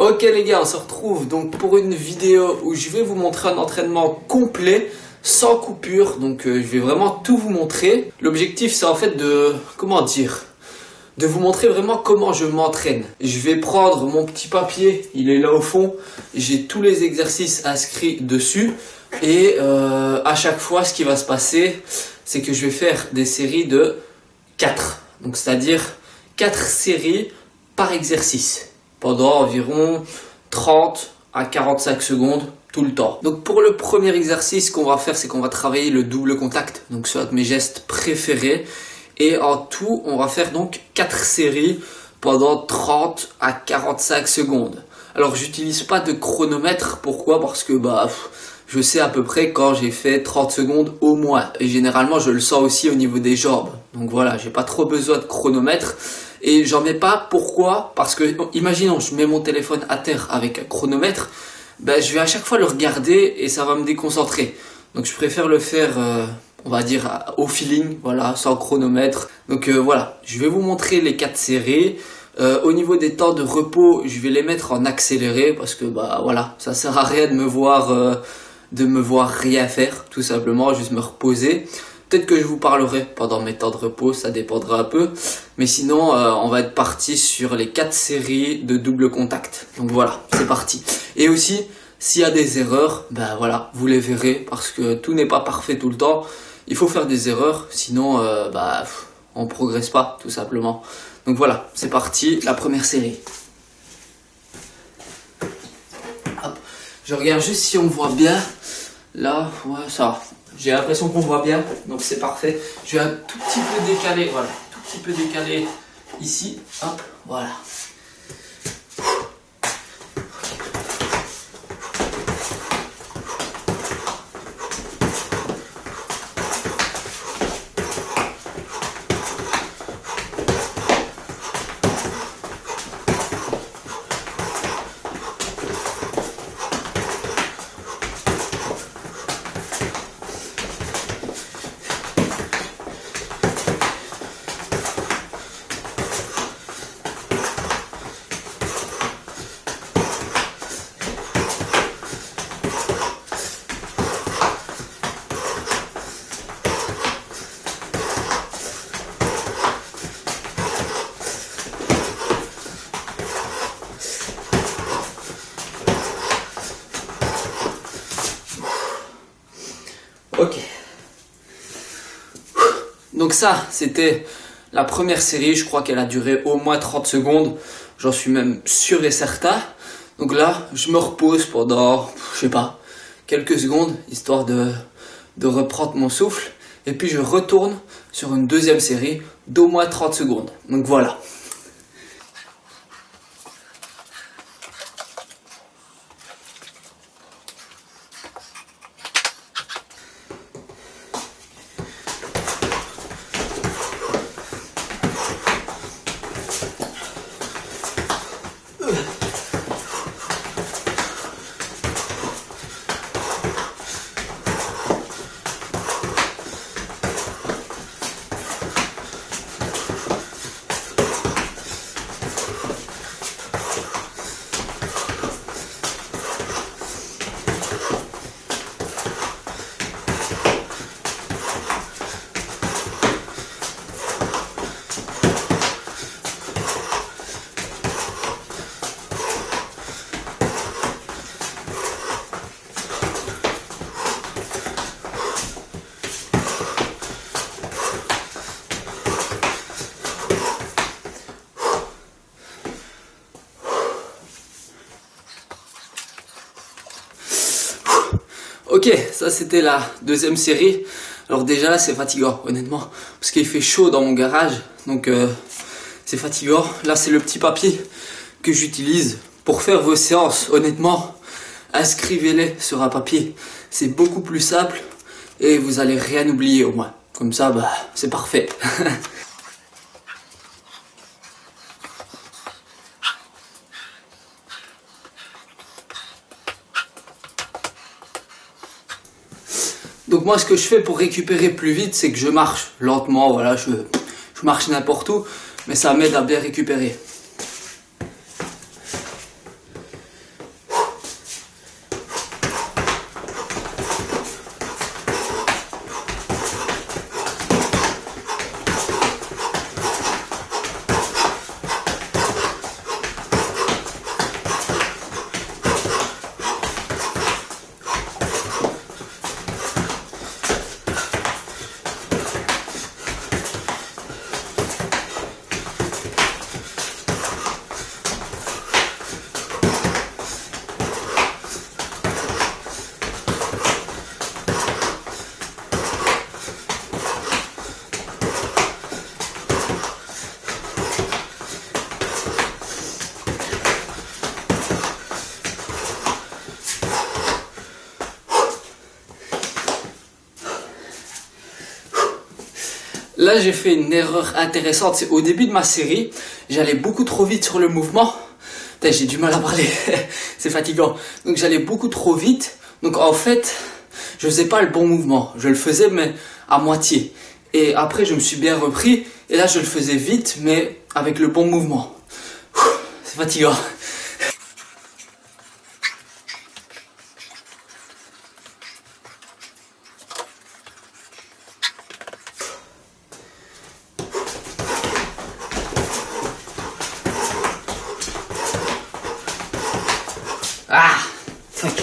Ok les gars, on se retrouve donc pour une vidéo où je vais vous montrer un entraînement complet, sans coupure, donc je vais vraiment tout vous montrer. L'objectif c'est en fait de, de vous montrer vraiment comment je m'entraîne. Je vais prendre mon petit papier, il est là au fond, j'ai tous les exercices inscrits dessus. Et à chaque fois ce qui va se passer, c'est que je vais faire des séries de 4. Donc c'est-à-dire 4 séries par exercice pendant environ 30 à 45 secondes tout le temps. Donc pour le premier exercice qu'on va faire, c'est qu'on va travailler le double contact. Donc ce sont mes gestes préférés. Et en tout, on va faire donc 4 séries pendant 30 à 45 secondes. Alors j'utilise pas de chronomètre. Pourquoi? Parce que je sais à peu près quand j'ai fait 30 secondes au moins. Et généralement, je le sens aussi au niveau des jambes. Donc voilà, j'ai pas trop besoin de chronomètre. Et j'en mets pas. Pourquoi? Parce que, imaginons, je mets mon téléphone à terre avec un chronomètre. Je vais à chaque fois le regarder et ça va me déconcentrer. Donc je préfère le faire, on va dire, au feeling, voilà, sans chronomètre. Donc voilà, je vais vous montrer les 4 séries. Au niveau des temps de repos, je vais les mettre en accéléré parce que voilà, ça sert à rien de me voir rien faire, tout simplement, juste me reposer. Peut-être que je vous parlerai pendant mes temps de repos, ça dépendra un peu. Mais sinon, on va être parti sur les 4 séries de double contact. Donc voilà, c'est parti. Et aussi, s'il y a des erreurs, voilà, vous les verrez parce que tout n'est pas parfait tout le temps. Il faut faire des erreurs, sinon on progresse pas, tout simplement. Donc voilà, c'est parti, la première série. Hop. Je regarde juste si on voit bien. Là, ouais, ça va. J'ai l'impression qu'on voit bien, donc c'est parfait. Je vais un tout petit peu décaler, voilà, tout petit peu décaler ici. Hop, voilà. Ok. Donc ça, c'était la première série. Je crois qu'elle a duré au moins 30 secondes. J'en suis même sûr et certain. Donc là, je me repose pendant, je sais pas, quelques secondes, histoire de reprendre mon souffle. Et puis je retourne sur une deuxième série d'au moins 30 secondes. Donc voilà. Ok, ça c'était la deuxième série. Alors déjà là c'est fatigant honnêtement parce qu'il fait chaud dans mon garage, donc c'est fatigant. Là c'est le petit papier que j'utilise pour faire vos séances. Honnêtement, inscrivez-les sur un papier, c'est beaucoup plus simple et vous allez rien oublier au moins. Comme ça c'est parfait. Donc moi ce que je fais pour récupérer plus vite, c'est que je marche lentement, voilà, je marche n'importe où, mais ça m'aide à bien récupérer. Là, j'ai fait une erreur intéressante. C'est au début de ma série, j'allais beaucoup trop vite sur le mouvement. Putain, j'ai du mal à parler, c'est fatigant. Donc j'allais beaucoup trop vite. Donc en fait, je faisais pas le bon mouvement. Je le faisais mais à moitié. Et après, je me suis bien repris. Et là, je le faisais vite, mais avec le bon mouvement. C'est fatigant. Ah, tac.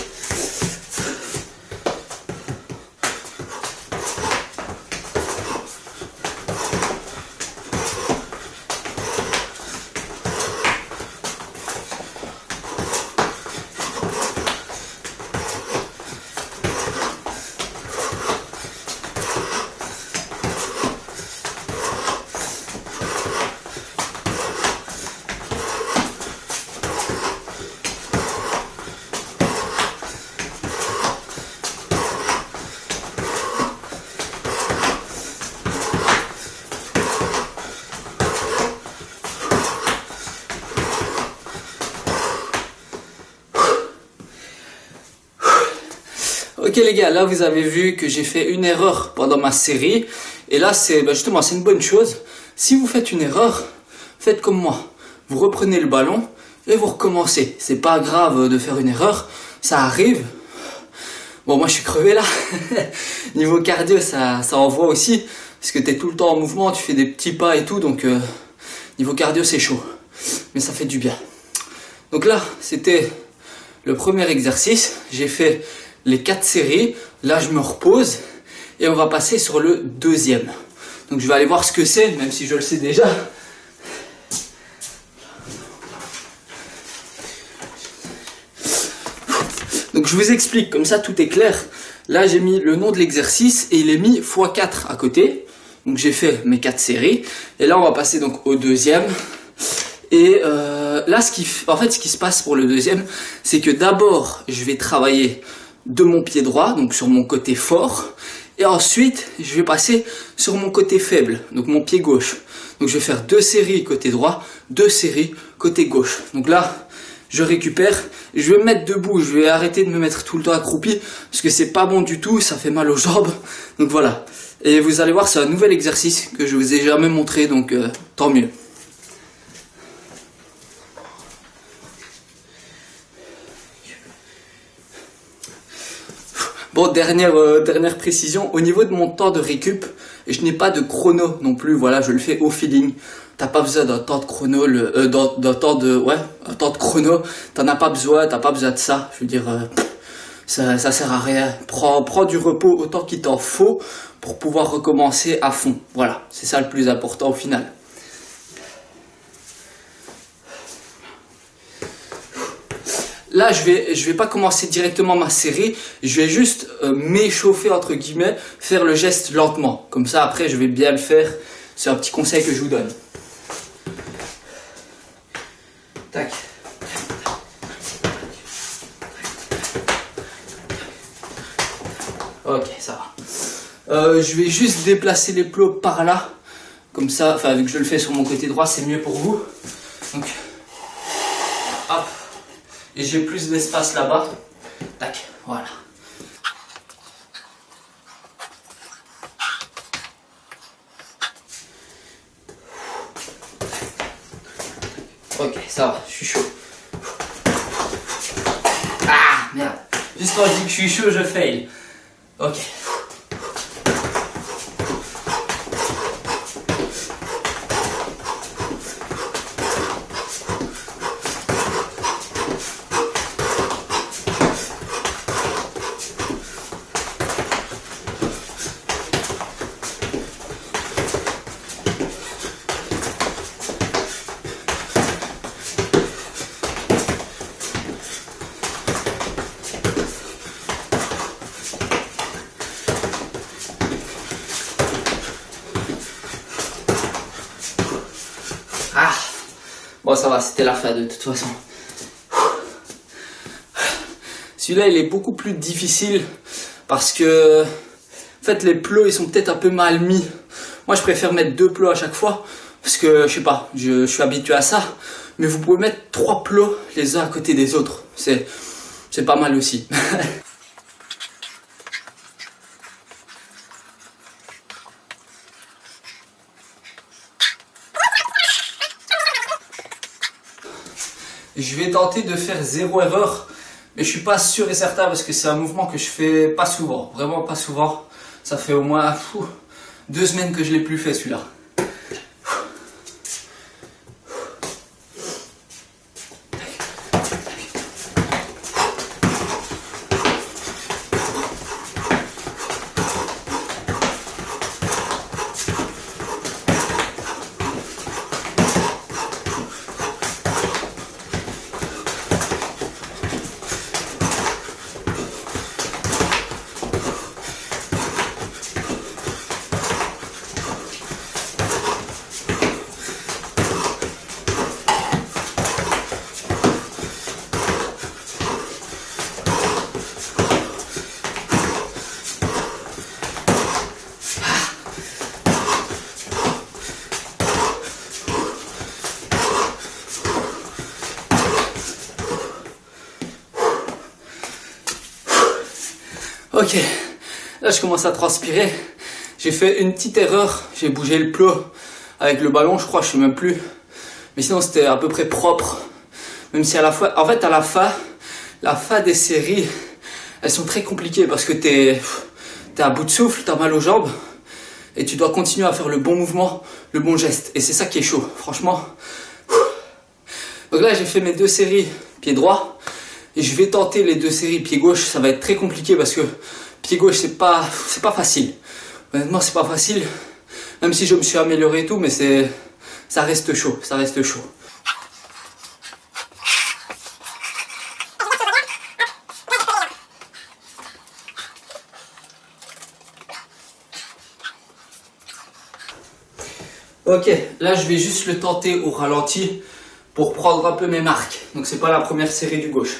Ok les gars, là vous avez vu que j'ai fait une erreur pendant ma série. Et là c'est justement c'est une bonne chose. Si vous faites une erreur, faites comme moi. Vous reprenez le ballon et vous recommencez. C'est pas grave de faire une erreur, ça arrive. Bon moi je suis crevé là. Niveau cardio ça envoie aussi. Parce que tu es tout le temps en mouvement, tu fais des petits pas et tout. Donc niveau cardio c'est chaud. Mais ça fait du bien. Donc là c'était le premier exercice. J'ai fait les 4 séries, là je me repose et on va passer sur le deuxième. Donc je vais aller voir ce que c'est, même si je le sais déjà. Donc je vous explique, comme ça tout est clair. Là j'ai mis le nom de l'exercice et il est mis x4 à côté. Donc j'ai fait mes 4 séries et là on va passer donc au deuxième. Et là ce qui se passe pour le deuxième, c'est que d'abord je vais travailler de mon pied droit, donc sur mon côté fort, et ensuite je vais passer sur mon côté faible, donc mon pied gauche. Donc je vais faire 2 séries côté droit, 2 séries côté gauche. Donc là je récupère, je vais me mettre debout, je vais arrêter de me mettre tout le temps accroupi parce que c'est pas bon du tout, ça fait mal aux jambes. Donc voilà, et vous allez voir c'est un nouvel exercice que je vous ai jamais montré, donc tant mieux. Bon, dernière précision, au niveau de mon temps de récup, je n'ai pas de chrono non plus, voilà, je le fais au feeling. T'as pas besoin d'un temps de chrono, un temps de chrono, t'en as pas besoin, t'as pas besoin de ça, je veux dire, ça sert à rien. Prends du repos autant qu'il t'en faut pour pouvoir recommencer à fond, voilà, c'est ça le plus important au final. Là, je vais pas commencer directement ma série, je vais juste m'échauffer entre guillemets, faire le geste lentement. Comme ça, après, je vais bien le faire. C'est un petit conseil que je vous donne. Tac. Ok, ça va. Je vais juste déplacer les plots par là. Comme ça, enfin, vu que je le fais sur mon côté droit, c'est mieux pour vous. Donc, hop. Et j'ai plus d'espace là-bas. Tac, voilà. Ok, ça va, je suis chaud. Ah, merde. Juste quand je dis que je suis chaud, je fail. Ok. Ah, bon ça va, c'était la fin de toute façon. Celui-là il est beaucoup plus difficile parce que en fait les plots ils sont peut-être un peu mal mis Moi, je préfère mettre 2 plots à chaque fois parce que, je sais pas, je suis habitué à ça. Mais vous pouvez mettre 3 plots les uns à côté des autres. C'est pas mal aussi. Je vais tenter de faire 0 erreur, mais je suis pas sûr et certain parce que c'est un mouvement que je fais pas souvent, vraiment pas souvent. Ça fait au moins 2 semaines que je l'ai plus fait celui-là. Ok, là je commence à transpirer. J'ai fait une petite erreur, j'ai bougé le plot avec le ballon, je crois, je sais même plus. Mais sinon c'était à peu près propre. Même si à la fois, en fait à la fin des séries, elles sont très compliquées parce que t'es à bout de souffle, t'as mal aux jambes. Et tu dois continuer à faire le bon mouvement, le bon geste. Et c'est ça qui est chaud, franchement. Donc là j'ai fait mes 2 séries pied droit. Et je vais tenter les 2 séries pied gauche, ça va être très compliqué parce que pied gauche c'est pas facile. Honnêtement c'est pas facile, même si je me suis amélioré et tout, mais ça reste chaud, ça reste chaud. Ok, là je vais juste le tenter au ralenti pour prendre un peu mes marques. Donc c'est pas la première série du gauche.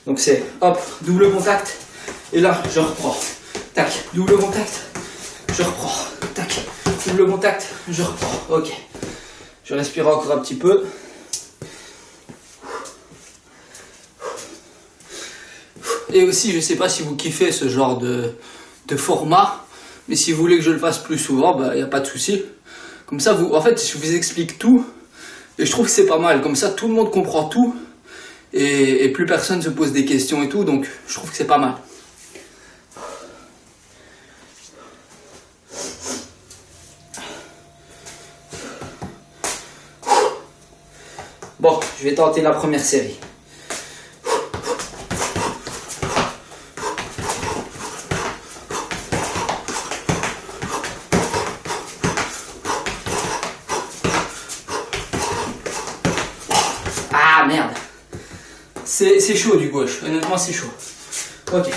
Donc c'est hop, double contact, et là je reprends, tac, double contact, je reprends, tac, double contact, je reprends, ok. Je respire encore un petit peu. Et aussi, je sais pas si vous kiffez ce genre de format, mais si vous voulez que je le fasse plus souvent, bah y a pas de souci. Comme ça, en fait, je vous explique tout, et je trouve que c'est pas mal, comme ça tout le monde comprend tout. Et plus personne se pose des questions et tout, donc je trouve que c'est pas mal. Bon, je vais tenter la première série. Ah merde! C'est chaud du gauche, honnêtement c'est chaud. Ok.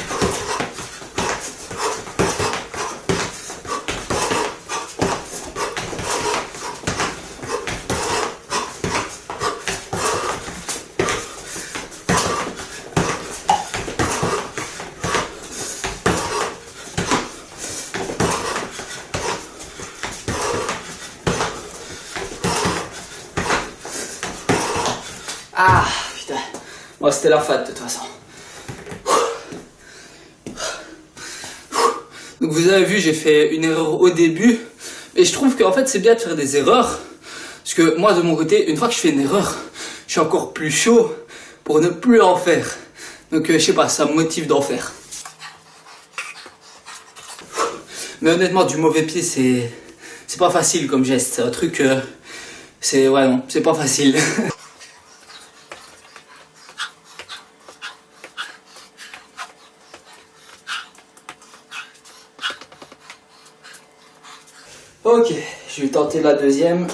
Ah putain. Bon, c'était la fête de toute façon. Donc vous avez vu, j'ai fait une erreur au début. Et je trouve qu'en fait c'est bien de faire des erreurs. Parce que moi de mon côté, une fois que je fais une erreur, je suis encore plus chaud pour ne plus en faire. Donc je sais pas, ça me motive d'en faire. Mais honnêtement, du mauvais pied, c'est pas facile comme geste. C'est un truc, ouais non, c'est pas facile. Ok, je vais tenter la deuxième.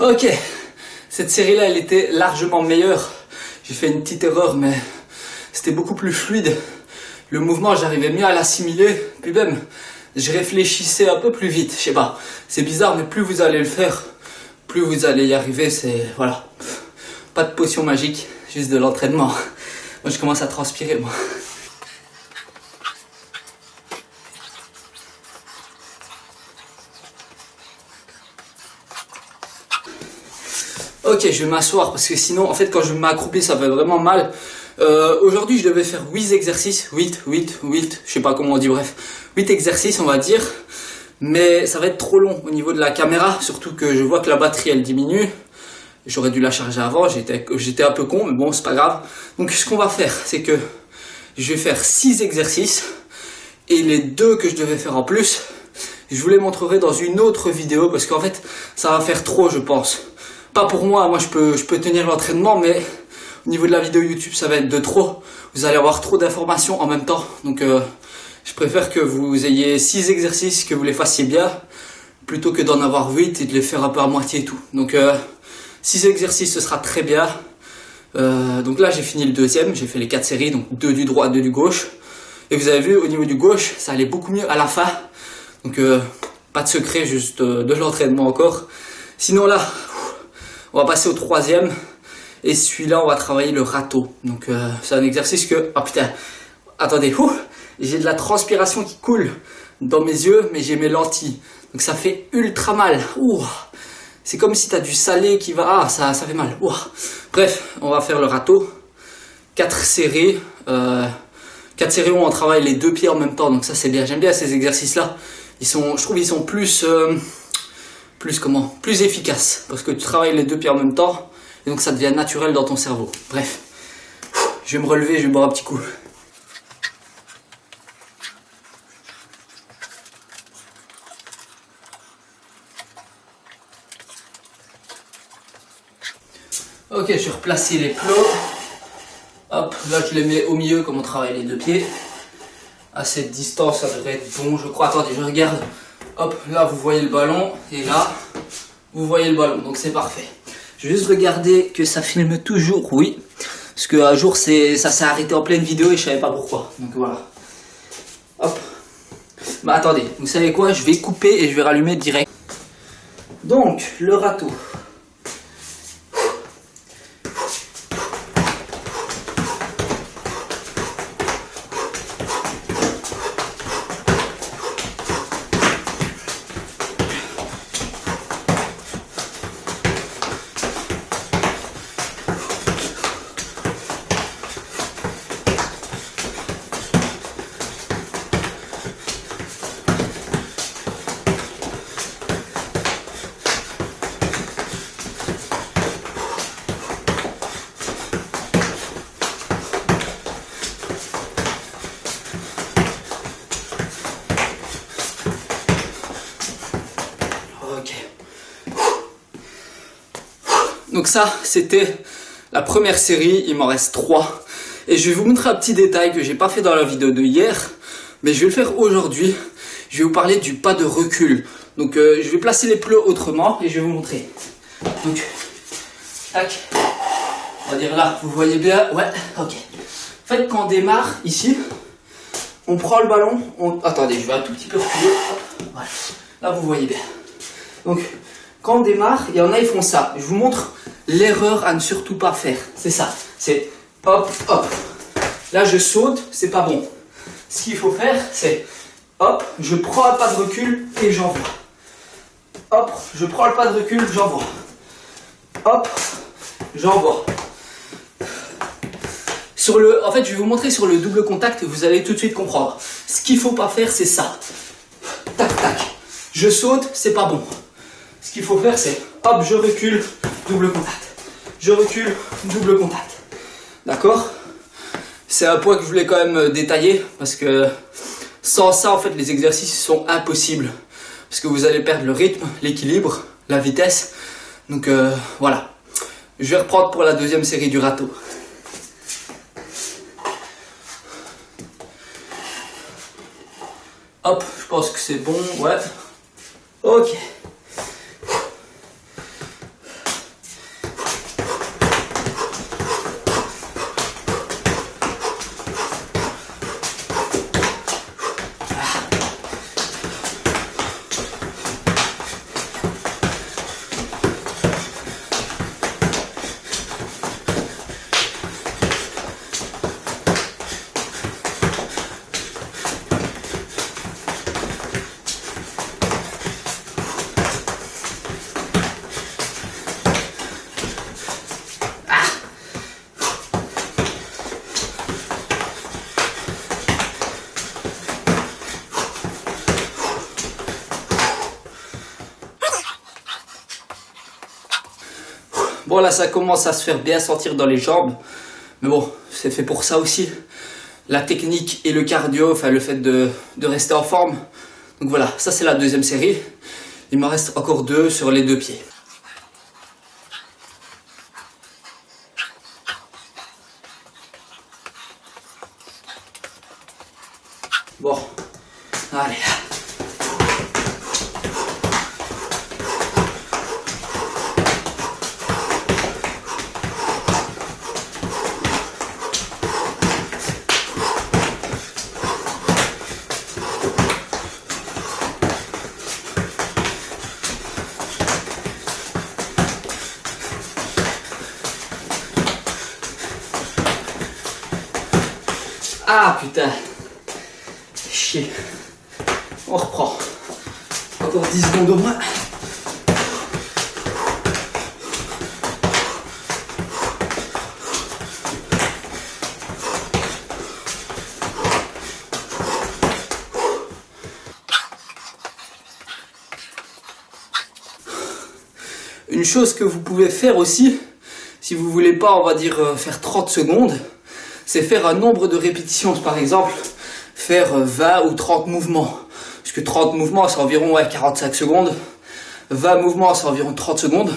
Ok, cette série-là, elle était largement meilleure. J'ai fait une petite erreur, mais c'était beaucoup plus fluide. Le mouvement, j'arrivais mieux à l'assimiler. Puis même, je réfléchissais un peu plus vite. Je sais pas, c'est bizarre, mais plus vous allez le faire, plus vous allez y arriver. C'est, voilà, pas de potion magique, juste de l'entraînement. Moi, je commence à transpirer, moi. Ok, je vais m'asseoir parce que sinon, en fait, quand je m'accroupis, ça fait vraiment mal. Aujourd'hui, je devais faire 8 exercices. 8, je sais pas comment on dit, bref. 8 exercices, on va dire. Mais ça va être trop long au niveau de la caméra, surtout que je vois que la batterie, elle diminue. J'aurais dû la charger avant, j'étais un peu con, mais bon, c'est pas grave. Donc, ce qu'on va faire, c'est que je vais faire 6 exercices. Et les 2 que je devais faire en plus, je vous les montrerai dans une autre vidéo parce qu'en fait, ça va faire trop, je pense. Pas pour moi, moi je peux tenir l'entraînement, mais au niveau de la vidéo YouTube, ça va être de trop. Vous allez avoir trop d'informations en même temps. Donc je préfère que vous ayez 6 exercices, que vous les fassiez bien, plutôt que d'en avoir 8 et de les faire un peu à moitié et tout. Donc 6 exercices, ce sera très bien. Donc là, j'ai fini le deuxième, j'ai fait les 4 séries, donc 2 du droit, 2 du gauche. Et vous avez vu, au niveau du gauche, ça allait beaucoup mieux à la fin. Donc pas de secret, juste de l'entraînement encore. Sinon là, on va passer au troisième. Et celui-là, on va travailler le râteau. Donc c'est un exercice que... Oh putain, attendez, j'ai de la transpiration qui coule dans mes yeux, mais j'ai mes lentilles. Donc ça fait ultra mal. C'est comme si tu as du salé qui va... Ah, ça fait mal. Bref, on va faire le râteau. 4 séries. 4 séries où on travaille les 2 pieds en même temps. Donc ça, c'est bien. J'aime bien ces exercices-là. Je trouve qu'ils sont plus efficaces. Parce que tu travailles les 2 pieds en même temps. Et donc ça devient naturel dans ton cerveau. Bref, je vais me relever, je vais boire un petit coup. Ok, je vais replacer les plots. Hop, là je les mets au milieu comme on travaille les 2 pieds. À cette distance, ça devrait être bon, je crois. Attendez, je regarde. Hop, là vous voyez le ballon. Et là, vous voyez le ballon. Donc c'est parfait. Je vais juste regarder que ça filme toujours, oui. Parce qu'un jour, ça s'est arrêté en pleine vidéo et je savais pas pourquoi. Donc voilà. Hop. Bah attendez, vous savez quoi? Je vais couper et je vais rallumer direct. Donc, le râteau. Donc ça, c'était la première série, il m'en reste 3. Et je vais vous montrer un petit détail que j'ai pas fait dans la vidéo de hier, mais je vais le faire aujourd'hui. Je vais vous parler du pas de recul. Donc je vais placer les plots autrement et je vais vous montrer. Donc, tac, on va dire là, vous voyez bien, ouais, ok. En fait, quand on démarre ici, on prend le ballon, attendez, je vais un tout petit peu reculer, hop, voilà. Là, vous voyez bien. Donc, quand on démarre, il y en a, ils font ça. Je vous montre l'erreur à ne surtout pas faire. C'est ça. C'est hop, hop. Là, je saute, c'est pas bon. Ce qu'il faut faire, c'est hop, je prends un pas de recul et j'envoie. Hop, je prends le pas de recul, j'envoie. Hop, j'envoie. En fait, je vais vous montrer sur le double contact, vous allez tout de suite comprendre. Ce qu'il faut pas faire, c'est ça. Tac, tac. Je saute, c'est pas bon. Ce qu'il faut faire, c'est hop, je recule, double contact. Je recule, double contact. D'accord? C'est un point que je voulais quand même détailler parce que sans ça, en fait, les exercices sont impossibles. Parce que vous allez perdre le rythme, l'équilibre, la vitesse. Donc voilà. Je vais reprendre pour la deuxième série du râteau. Hop, je pense que c'est bon, ouais. Ok. Bon là ça commence à se faire bien sentir dans les jambes. Mais bon, c'est fait pour ça aussi. La technique et le cardio, enfin le fait de rester en forme. Donc voilà, ça c'est la deuxième série. Il m'en reste encore 2 sur les 2 pieds. Bon, allez. Ah putain, chier. On reprend. Encore 10 secondes au moins. Une chose que vous pouvez faire aussi, si vous voulez pas, on va dire, faire 30 secondes, c'est faire un nombre de répétitions. Par exemple, faire 20 ou 30 mouvements. Parce que 30 mouvements, c'est environ 45 secondes. 20 mouvements, c'est environ 30 secondes.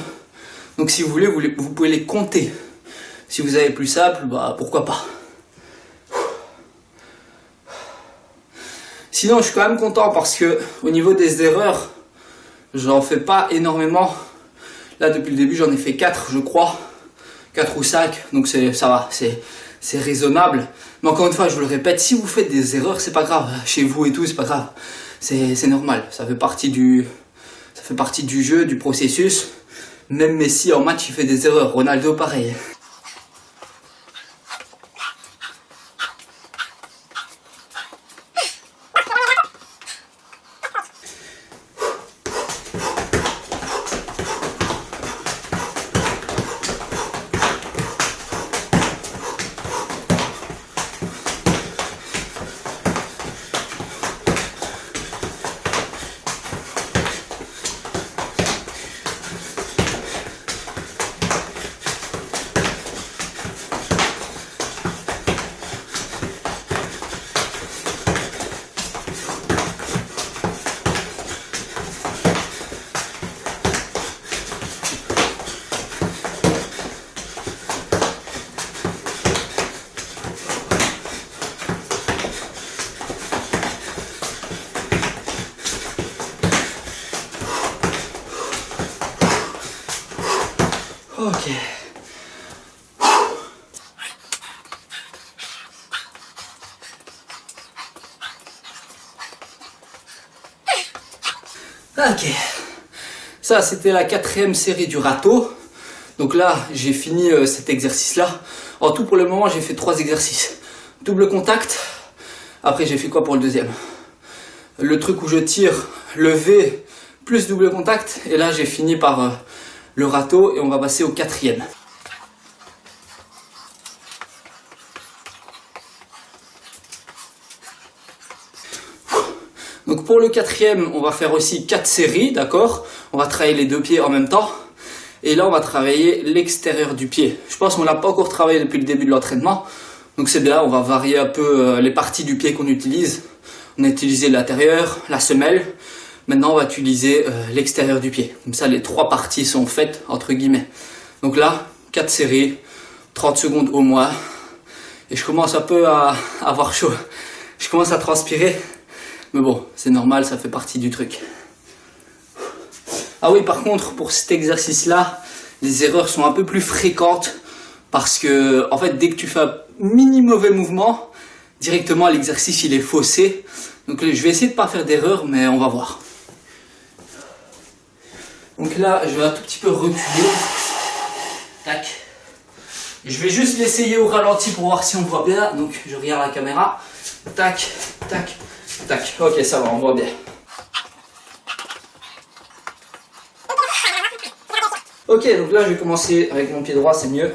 Donc si vous voulez, vous pouvez les compter. Si vous avez plus simple, bah pourquoi pas. Sinon, je suis quand même content parce que au niveau des erreurs, j'en fais pas énormément. Là, depuis le début, j'en ai fait 4, je crois. 4 ou 5, donc ça va, c'est raisonnable. Mais encore une fois, je vous le répète, si vous faites des erreurs, c'est pas grave. Chez vous et tout, c'est pas grave. C'est normal. Ça fait partie du jeu, du processus. Même Messi en match, il fait des erreurs. Ronaldo, pareil. Ok. Ok. Ça, c'était la 4e série du râteau. Donc là, j'ai fini cet exercice-là. En tout, pour le moment, j'ai fait 3 exercices. Double contact. Après, j'ai fait quoi pour le deuxième? Le truc où je tire, levé, plus double contact. Et là, j'ai fini par le râteau et on va passer au 4e. Donc pour le 4e, on va faire aussi 4 séries, d'accord? On va travailler les 2 pieds en même temps. Et là, on va travailler l'extérieur du pied. Je pense qu'on l'a pas encore travaillé depuis le début de l'entraînement. Donc c'est bien, on va varier un peu les parties du pied qu'on utilise. On a utilisé l'intérieur, la semelle. Maintenant, on va utiliser l'extérieur du pied. Comme ça, les 3 parties sont faites, entre guillemets. Donc là, 4 séries, 30 secondes au moins. Et je commence un peu à avoir chaud. Je commence à transpirer. Mais bon, c'est normal, ça fait partie du truc. Ah oui, par contre, pour cet exercice-là, les erreurs sont un peu plus fréquentes. Parce que, en fait, dès que tu fais un mini mauvais mouvement, directement l'exercice il est faussé. Donc je vais essayer de ne pas faire d'erreur, mais on va voir. Donc là, je vais un tout petit peu reculer. Tac. Je vais juste l'essayer au ralenti pour voir si on voit bien. Donc je regarde la caméra. Tac, tac, tac. Ok, ça va, on voit bien. Ok, donc là je vais commencer avec mon pied droit, c'est mieux.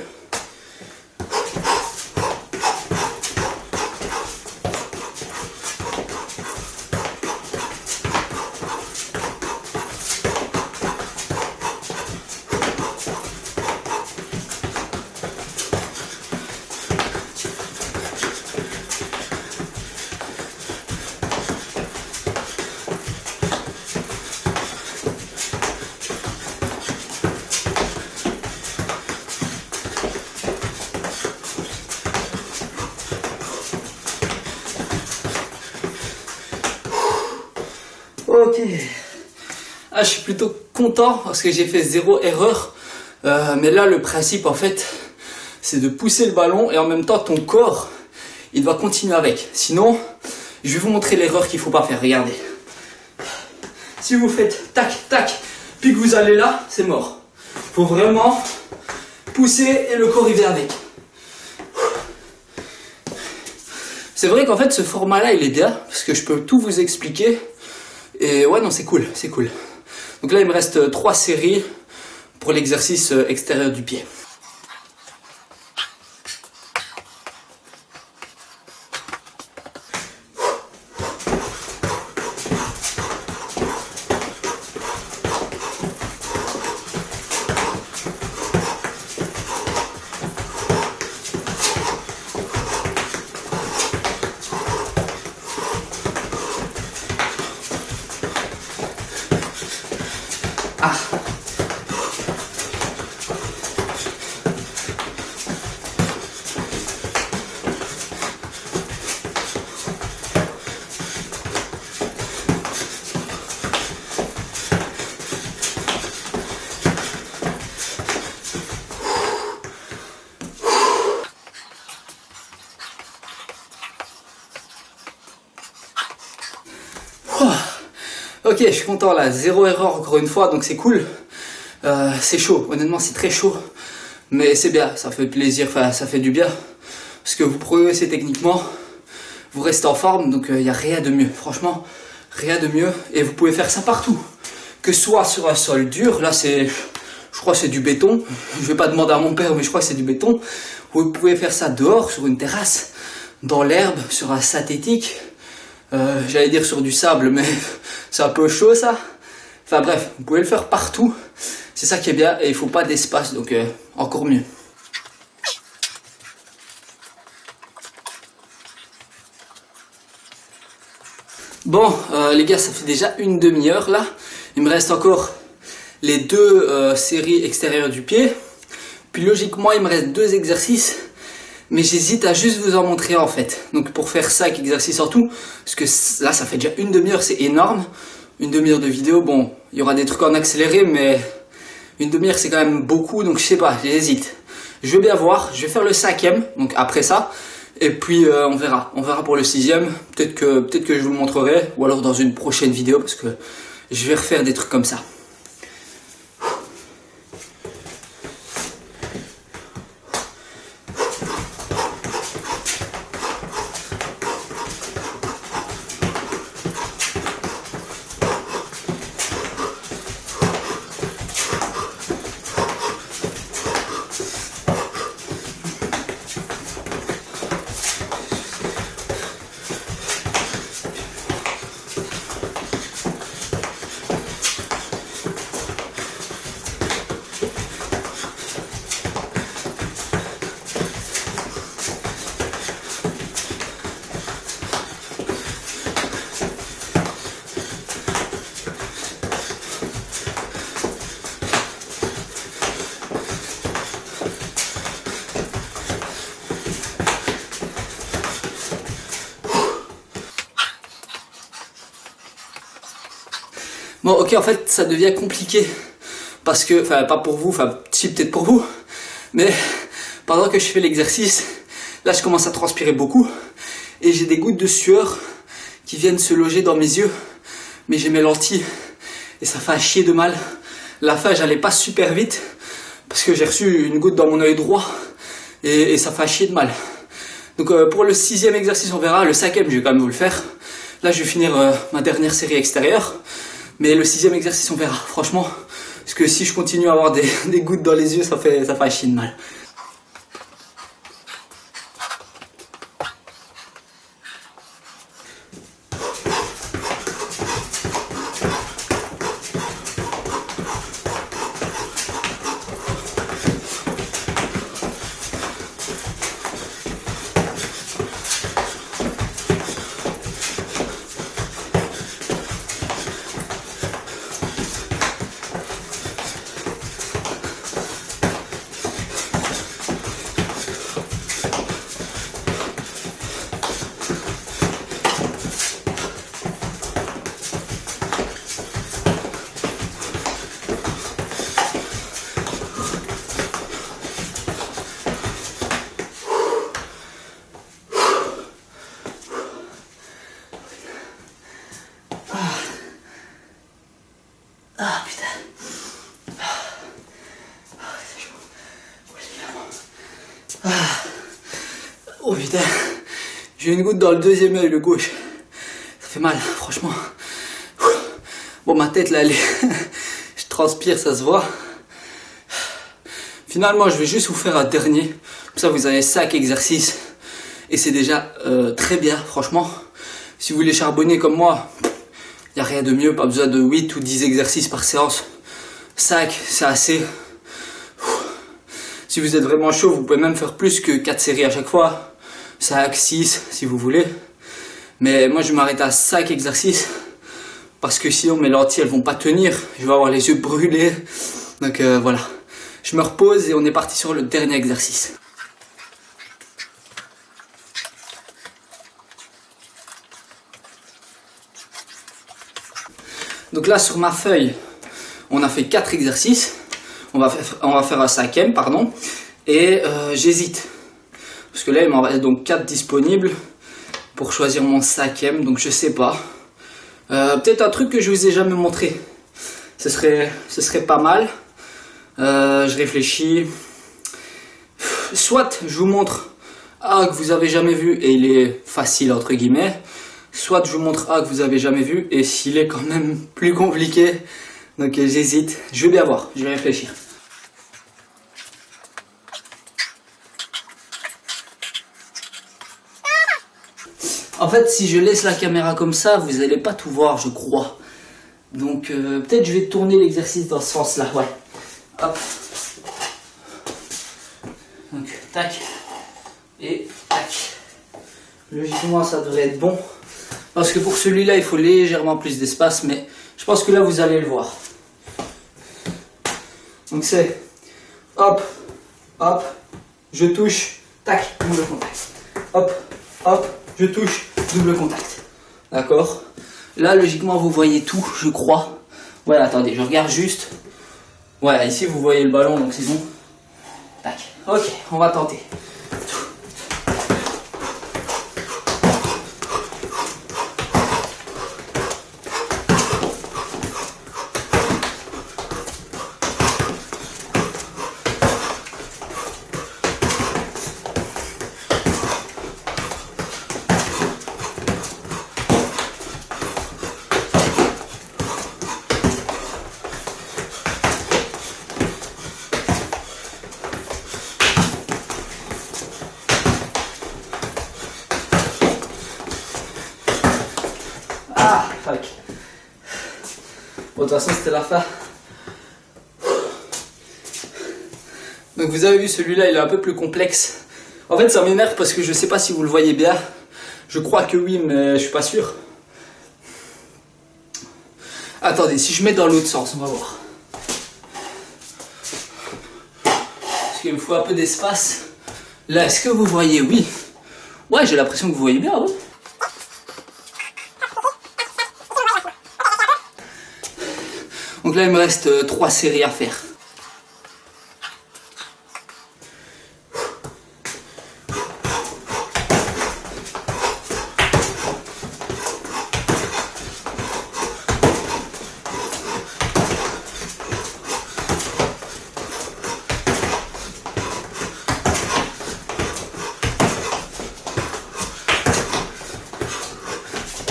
Ok. Ah, je suis plutôt content parce que j'ai fait 0 erreur. Mais là, le principe, en fait, c'est de pousser le ballon et en même temps, ton corps, il doit continuer avec. Sinon, je vais vous montrer l'erreur qu'il ne faut pas faire. Regardez. Si vous faites tac, tac, puis que vous allez là, c'est mort. Il faut vraiment pousser et le corps, il vient avec. C'est vrai qu'en fait, ce format-là, il est bien parce que je peux tout vous expliquer. Et ouais, non, c'est cool, c'est cool. Donc là, il me reste 3 séries pour l'exercice extérieur du pied. Ah. Ok, je suis content là, 0 erreur encore une fois, donc c'est cool. C'est chaud, honnêtement c'est très chaud. Mais c'est bien, ça fait plaisir, enfin ça fait du bien. Parce que vous progressez techniquement, vous restez en forme, donc il n'y a rien de mieux. Franchement, rien de mieux. Et vous pouvez faire ça partout. Que ce soit sur un sol dur, là c'est, je crois que c'est du béton. Je vais pas demander à mon père, mais je crois que c'est du béton. Vous pouvez faire ça dehors, sur une terrasse, dans l'herbe, sur un synthétique. J'allais dire sur du sable, mais c'est un peu chaud ça. Enfin bref, vous pouvez le faire partout. C'est ça qui est bien et il faut pas d'espace, donc encore mieux. Bon, les gars, ça fait déjà une demi-heure là. Il me reste encore les 2 séries extérieures du pied. Puis logiquement, il me reste 2 exercices. Mais j'hésite à juste vous en montrer en fait. Donc pour faire 5 exercices en tout, parce que là ça fait déjà une demi-heure, c'est énorme. Une demi-heure de vidéo, bon, il y aura des trucs en accéléré, mais une demi-heure c'est quand même beaucoup, donc je sais pas, j'hésite. Je vais bien voir, je vais faire le 5e, donc après ça, et puis on verra pour le 6e. Peut-être que je vous le montrerai, ou alors dans une prochaine vidéo, parce que je vais refaire des trucs comme ça. Bon, ok, en fait, ça devient compliqué. Parce que, enfin, pas pour vous, enfin, si, peut-être pour vous. Mais, pendant que je fais l'exercice, là, je commence à transpirer beaucoup. Et j'ai des gouttes de sueur qui viennent se loger dans mes yeux. Mais j'ai mes lentilles. Et ça fait un chier de mal. La fin, j'allais pas super vite. Parce que j'ai reçu une goutte dans mon œil droit. Et ça fait un chier de mal. Donc, pour le 6e exercice, on verra. Le 5e, je vais quand même vous le faire. Là, je vais finir ma dernière série extérieure. Mais le 6e exercice, on verra, franchement. Parce que si je continue à avoir des gouttes dans les yeux, ça fait un chier de mal. putain, j'ai une goutte dans le deuxième œil, le gauche. Ça fait mal, franchement. Bon, ma tête là, elle est... je transpire, ça se voit. Finalement, je vais juste vous faire un dernier. Comme ça, vous avez 5 exercices. Et c'est déjà très bien, franchement. Si vous voulez charbonner comme moi, il n'y a rien de mieux. Pas besoin de 8 ou 10 exercices par séance. 5, c'est assez. Si vous êtes vraiment chaud, vous pouvez même faire plus que 4 séries à chaque fois. 5, 6, si vous voulez. Mais moi, je vais m'arrêter à 5 exercices. Parce que sinon, mes lentilles, elles vont pas tenir. Je vais avoir les yeux brûlés. Donc voilà. Je me repose et on est parti sur le dernier exercice. Donc là, sur ma feuille, on a fait 4 exercices. On va faire un 5e, pardon. Et j'hésite. Parce que là, il m'en reste donc 4 disponibles pour choisir mon 5e. Donc je sais pas. Peut-être un truc que je vous ai jamais montré. Ce serait pas mal. Je réfléchis. Soit je vous montre un que vous avez jamais vu et il est facile entre guillemets. Soit je vous montre un que vous avez jamais vu et s'il est quand même plus compliqué. Donc j'hésite. Je vais bien voir. Je vais réfléchir. En fait, si je laisse la caméra comme ça, vous n'allez pas tout voir, je crois. Donc peut-être je vais tourner l'exercice dans ce sens-là. Ouais. Hop. Donc, tac. Et tac. Logiquement, ça devrait être bon. Parce que pour celui-là, il faut légèrement plus d'espace. Mais je pense que là, vous allez le voir. Donc c'est hop, hop, je touche, tac, double contact. Hop, hop, je touche, double contact. D'accord? Là, logiquement, vous voyez tout, je crois. Ouais, attendez, je regarde juste. Ouais, ici, vous voyez le ballon, donc c'est bon. Tac. Ok, on va tenter. Ah, fuck. Bon, de toute façon, c'était la fin. Donc, vous avez vu, celui-là, il est un peu plus complexe. En fait, ça m'énerve parce que je sais pas si vous le voyez bien. Je crois que oui, mais je suis pas sûr. Attendez, si je mets dans l'autre sens, on va voir. Parce qu'il me faut un peu d'espace. Là, est-ce que vous voyez? Oui. Ouais, j'ai l'impression que vous voyez bien, ouais. Donc là, il me reste 3 séries à faire.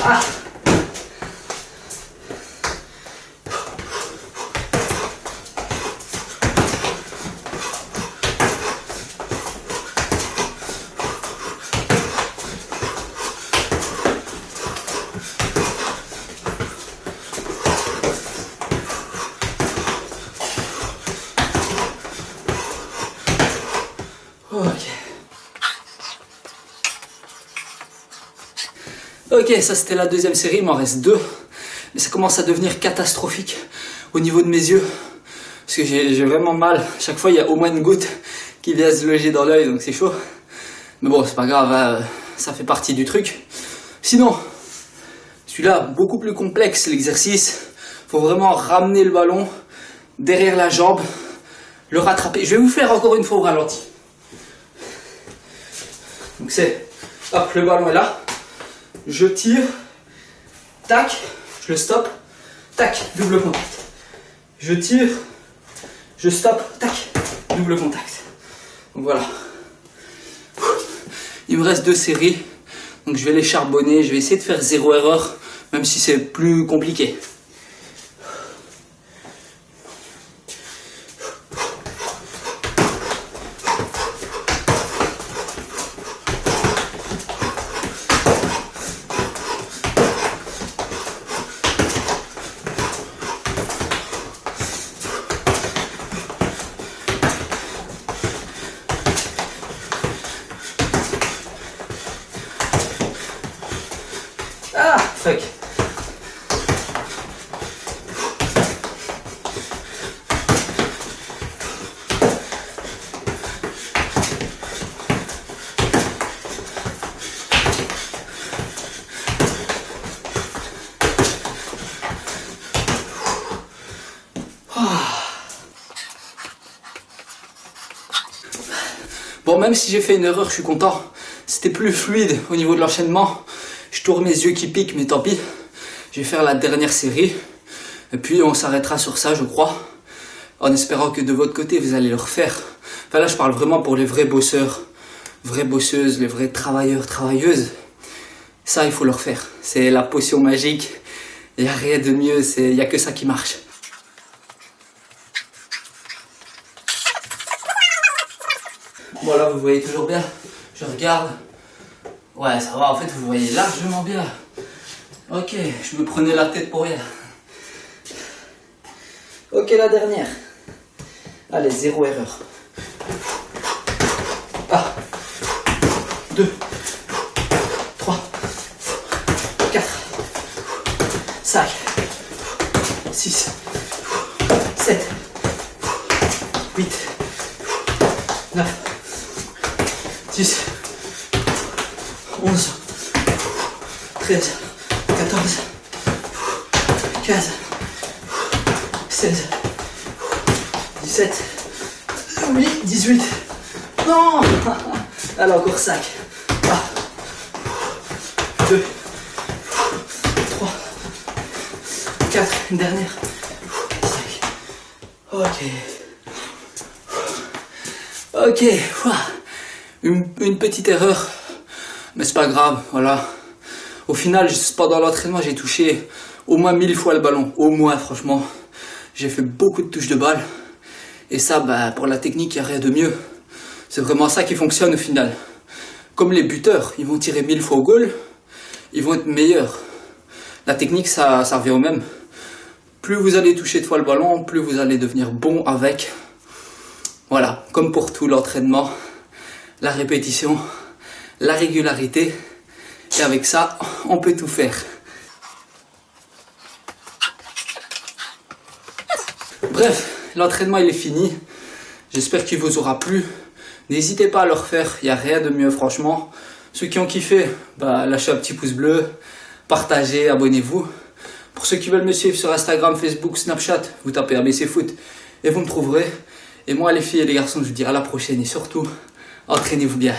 Ah! Ok, ça c'était la deuxième série, il m'en reste 2. Mais ça commence à devenir catastrophique au niveau de mes yeux. Parce que j'ai vraiment mal. Chaque fois, il y a au moins une goutte qui vient se loger dans l'œil, donc c'est chaud. Mais bon, c'est pas grave, hein, ça fait partie du truc. Sinon, celui-là, beaucoup plus complexe, l'exercice. Faut vraiment ramener le ballon derrière la jambe, le rattraper. Je vais vous faire encore une fois au ralenti. Donc c'est, hop, le ballon est là. Je tire, tac, je le stoppe, tac, double contact. Je tire, je stoppe, tac, double contact. Donc voilà. Il me reste 2 séries. Donc je vais les charbonner. Je vais essayer de faire 0 erreur, même si c'est plus compliqué. Ah, fuck. Bon, même si j'ai fait une erreur, je suis content. C'était plus fluide au niveau de l'enchaînement. Je tourne mes yeux qui piquent, mais tant pis. Je vais faire la dernière série. Et puis on s'arrêtera sur ça, je crois. En espérant que de votre côté, vous allez le refaire. Enfin là, je parle vraiment pour les vrais bosseurs, vraies bosseuses, les vrais travailleurs, travailleuses. Ça, il faut le refaire. C'est la potion magique. Il n'y a rien de mieux, il n'y a que ça qui marche. Bon là, vous voyez toujours bien. Je regarde. Ouais, ça va, en fait, vous voyez largement bien. Ok, je me prenais la tête pour rien. Ok, la dernière. Allez, 0 erreur. 1, 2, 3, 4, 5, 6, 7, 8, 9, 10, 11, 13, 14, 15, 16, 17, oui, 18. Non. Alors encore 5. 1, 2, 3, 4, une dernière. 5. Ok. Ok. Une petite erreur. Mais c'est pas grave, voilà. Au final, pendant l'entraînement, j'ai touché au moins 1000 fois le ballon. Au moins, franchement. J'ai fait beaucoup de touches de balle. Et ça, bah, pour la technique, il n'y a rien de mieux. C'est vraiment ça qui fonctionne au final. Comme les buteurs, ils vont tirer 1000 fois au goal, ils vont être meilleurs. La technique, ça revient au même. Plus vous allez toucher de fois le ballon, plus vous allez devenir bon avec. Voilà, comme pour tout, l'entraînement, la répétition, la régularité. Et avec ça, on peut tout faire. Bref, l'entraînement il est fini. J'espère qu'il vous aura plu. N'hésitez pas à le refaire, il n'y a rien de mieux franchement. Ceux qui ont kiffé, bah, lâchez un petit pouce bleu, partagez, abonnez-vous. Pour ceux qui veulent me suivre sur Instagram, Facebook, Snapchat, vous tapez ABC Foot et vous me trouverez. Et moi les filles et les garçons, je vous dis à la prochaine et surtout, entraînez-vous bien.